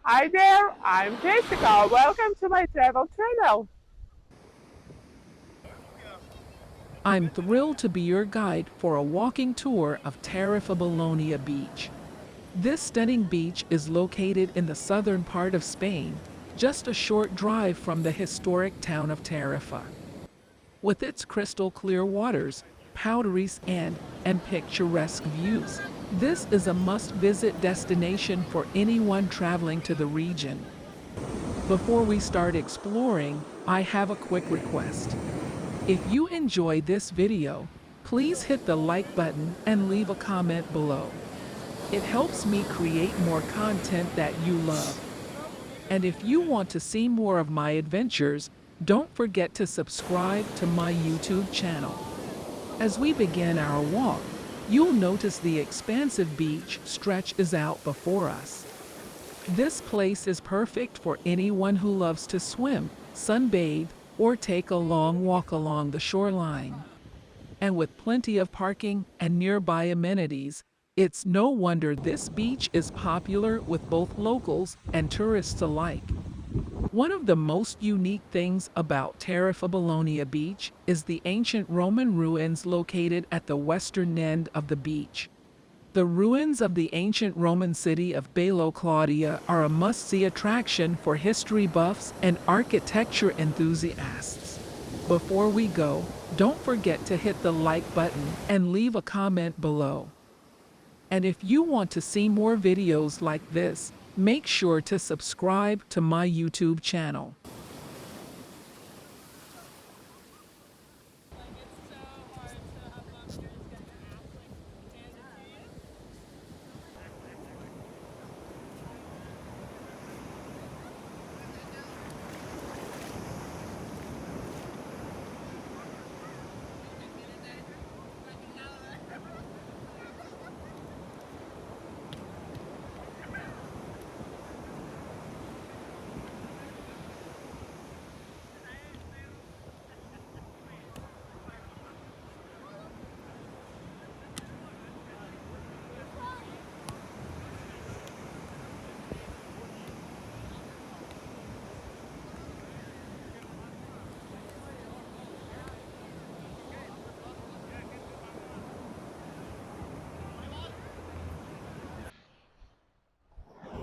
Hi there, I'm Jessica. Welcome to my travel channel. I'm thrilled to be your guide for a walking tour of Tarifa Bolonia Beach. This stunning beach is located in the southern part of Spain, just a short drive from the historic town of Tarifa. With its crystal clear waters, powdery sand, and picturesque views, this is a must-visit destination for anyone traveling to the region. Before we start exploring, I have a quick request. If you enjoy this video, please hit the like button and leave a comment below. It helps me create more content that you love. And if you want to see more of my adventures, don't forget to subscribe to my YouTube channel. As we begin our walk, you'll notice the expansive beach stretches out before us. This place is perfect for anyone who loves to swim, sunbathe, or take a long walk along the shoreline. And with plenty of parking and nearby amenities, it's no wonder this beach is popular with both locals and tourists alike. One of the most unique things about Tarifa Bolonia Beach is the ancient Roman ruins located at the western end of the beach. The ruins of the ancient Roman city of Belo Claudia are a must-see attraction for history buffs and architecture enthusiasts. Before we go, don't forget to hit the like button and leave a comment below. And if you want to see more videos like this, make sure to subscribe to my YouTube channel.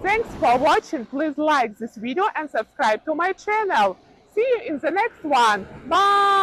Thanks for watching. Please like this video and subscribe to my channel. See you in the next one. Bye!